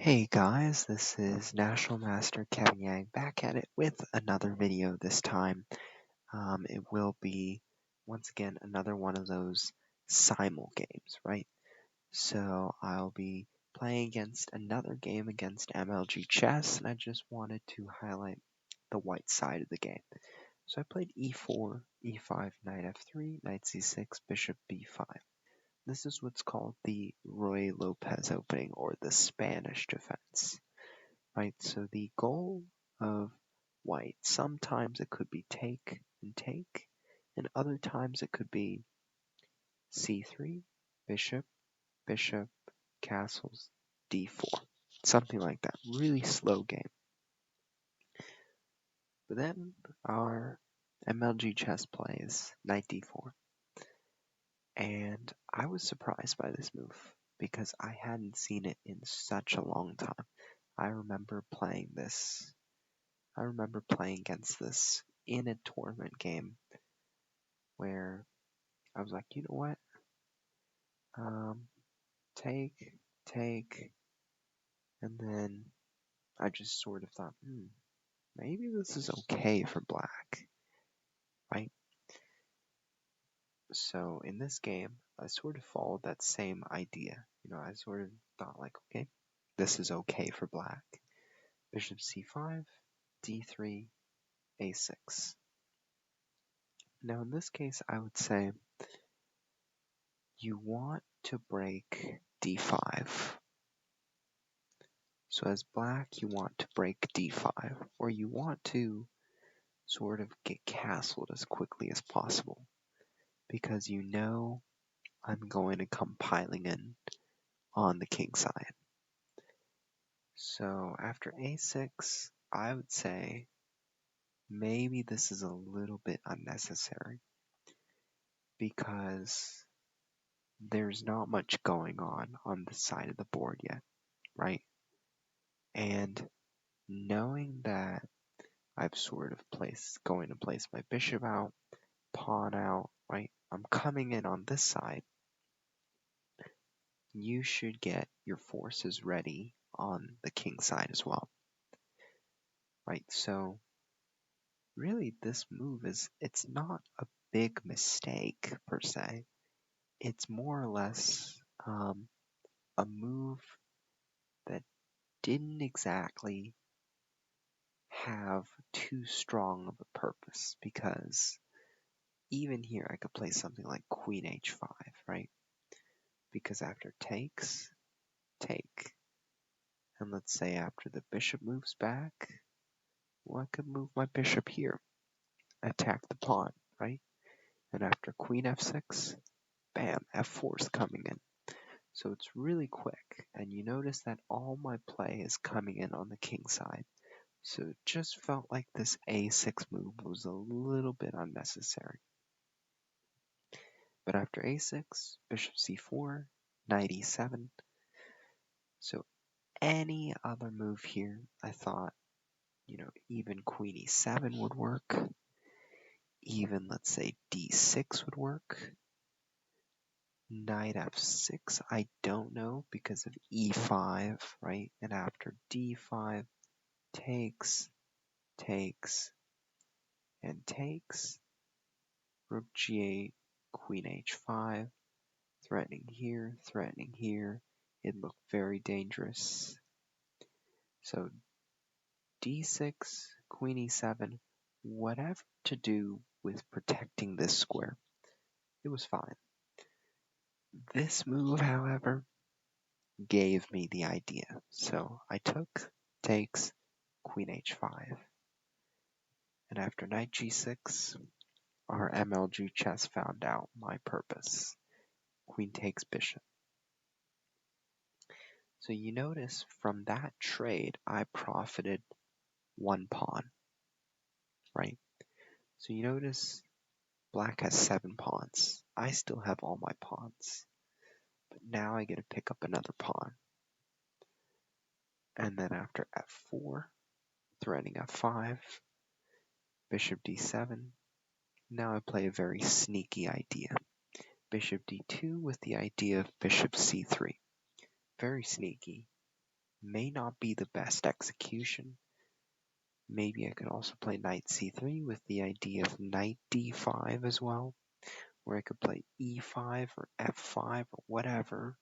Hey guys, this is National Master Kevin Yang back at it with another video this time. It will be, once again, another one of those Simul games, right? So I'll be playing against another game against MLG Chess, and I just wanted to highlight the white side of the game. So I played e4, e5, knight f3, knight c6, bishop b5. This is what's called the Roy Lopez opening, or the Spanish defense. Right, so the goal of white, sometimes it could be take and take, and other times it could be c3, bishop, bishop, castles, d4, something like that. Really slow game. But then our MLG chess plays knight d4, and I was surprised by this move because I hadn't seen it in such a long time. I remember playing against this in a tournament game where I was like, you know what? Take, take, and then I just sort of thought, maybe this is okay for black, right? So in this game, I sort of followed that same idea. I sort of thought like, okay, this is okay for black. Bishop c5, d3, a6. Now in this case, I would say you want to break d5. So as black, you want to break d5, or you want to sort of get castled as quickly as possible, because you know I'm going to come piling in on the king side. So after a6, I would say maybe this is a little bit unnecessary, because there's not much going on this side of the board yet, right? And knowing that I've sort of going to place my bishop out, pawn out, right? I'm coming in on this side. You should get your forces ready on the king side as well, right? So really this move it's not a big mistake per se. It's more or less a move that didn't exactly have too strong of a purpose, because even here I could play something like queen h5, right? Because after takes, take. And let's say after the bishop moves back, well, I could move my bishop here, attack the pawn, right? And after queen f6, bam, f4 is coming in. So it's really quick, and you notice that all my play is coming in on the king side. So it just felt like this a6 move was a little bit unnecessary. But after a6, bishop c4, knight e7. So any other move here, I thought, even queen e7 would work. Even, let's say, d6 would work. Knight f6, I don't know, because of e5, right? And after d5, takes, takes, and takes. Rook g8, queen h5, threatening here, threatening here. It looked very dangerous. So d6, queen e7, whatever to do with protecting this square, it was fine. This move, however, gave me the idea. So I took, takes, queen h5. And after knight g6, our MLG chess found out my purpose. Queen takes bishop. So you notice from that trade, I profited one pawn, right? So you notice black has 7 pawns. I still have all my pawns, but now I get to pick up another pawn. And then after f4, threatening f5, bishop d7. Now I play a very sneaky idea. Bishop d2 with the idea of bishop c3. Very sneaky. may not be the best execution. Maybe I could also play knight c3 with the idea of knight d5 as well, where I could play e5 or f5 or whatever.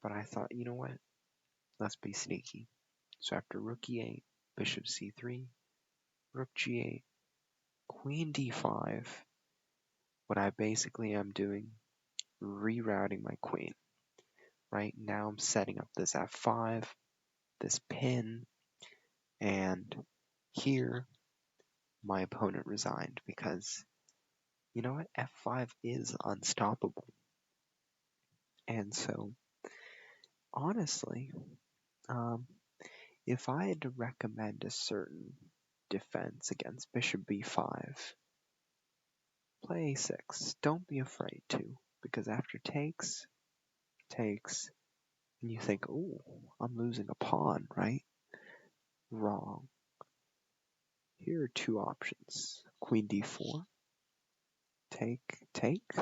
But I thought, you know what? Let's be sneaky. So after rook e8, bishop c3, rook g8, queen d5, what I basically am doing, rerouting my queen. Right now I'm setting up this f5, this pin, and here my opponent resigned because, you know what, f5 is unstoppable. And so, honestly, if I had to recommend a certain defense against bishop b5, play a6. Don't be afraid to, because after takes, and you think, oh, I'm losing a pawn, right? Wrong. Here are two options. Queen d4, take,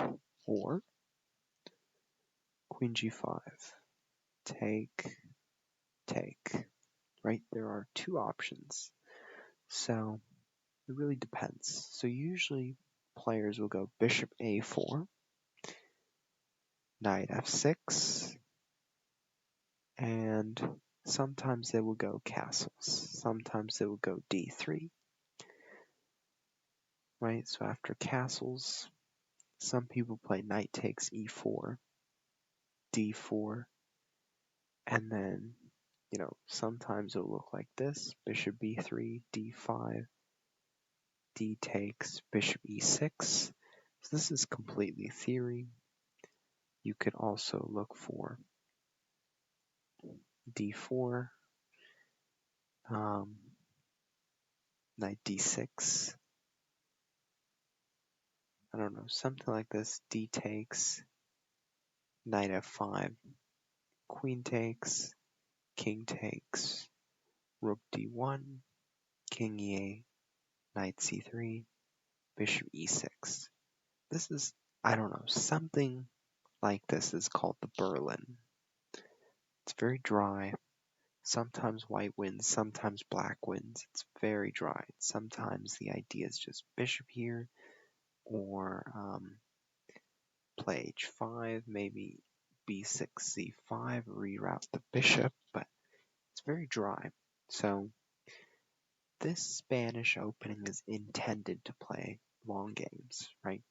or queen g5, take, right? There are two options. So it really depends. So usually players will go bishop a4, knight f6, and sometimes they will go castles. Sometimes they will go d3, right? So after castles, some people play knight takes e4, d4, and then, sometimes it'll look like this: bishop b3, d5, d takes, bishop e6. So this is completely theory. You could also look for d4, knight d6, I don't know, something like this: d takes, knight f5, queen takes, king takes, rook d1, king e8, knight c3, bishop e6. This is, I don't know, something like this is called the Berlin. It's very dry. Sometimes white wins, sometimes black wins. It's very dry. Sometimes the idea is just bishop here, or play h5, maybe b6, c5, reroute the bishop, but it's very dry. So this Spanish opening is intended to play long games, right?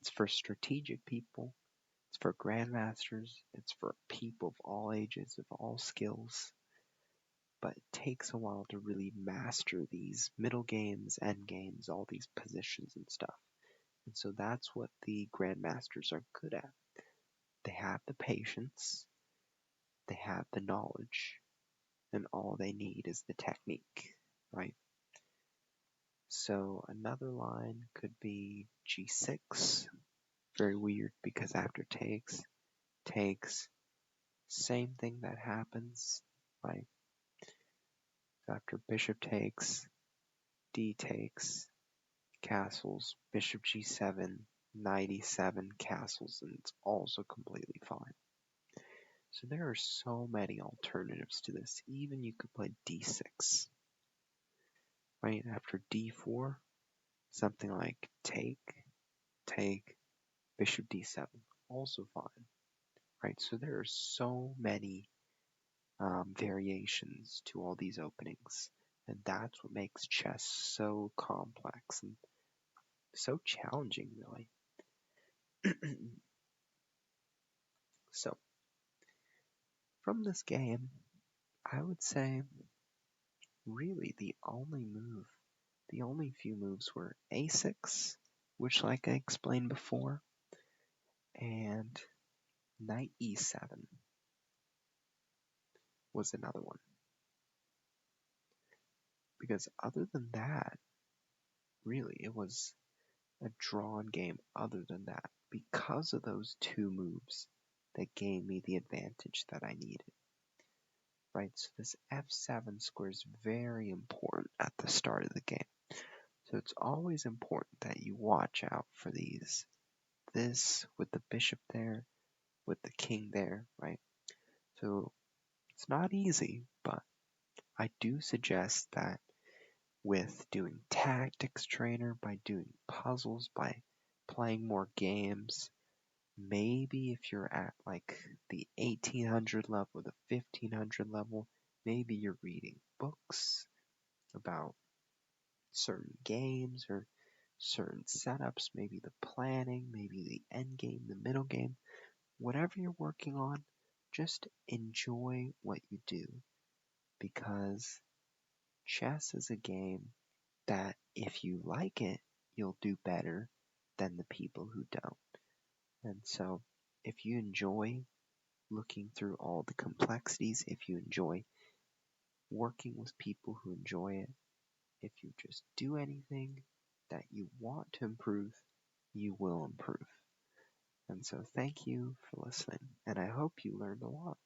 It's for strategic people, it's for grandmasters, it's for people of all ages, of all skills, but it takes a while to really master these middle games, end games, all these positions and stuff. And so that's what the grandmasters are good at. They have the patience, they have the knowledge, and all they need is the technique, right? So another line could be g6. Very weird because after takes, same thing that happens, right? After bishop takes, d takes, castles, bishop g7, knight e7, castles, and it's also completely fine. So there are so many alternatives to this. Even you could play d6, right? After d4, something like take, bishop d7, also fine, right? So there are so many variations to all these openings, and that's what makes chess so complex and so challenging, really. So, from this game, I would say really the only few moves were a6, which, like I explained before, and knight e7 was another one. Because other than that, really, it was a drawn game other than that, because of those two moves that gave me the advantage that I needed. Right, so this f7 square is very important at the start of the game. So it's always important that you watch out for these. This with the bishop there, with the king there, right? So It's not easy, but I do suggest that with doing tactics trainer, by doing puzzles, by playing more games, maybe if you're at like the 1800 level, the 1500 level, maybe you're reading books about certain games or certain setups, maybe the planning, maybe the end game, the middle game, whatever you're working on, just enjoy what you do because chess is a game that if you like it, you'll do better than the people who don't. And so if you enjoy looking through all the complexities, if you enjoy working with people who enjoy it, if you just do anything that you want to improve, you will improve. And so thank you for listening, and I hope you learned a lot.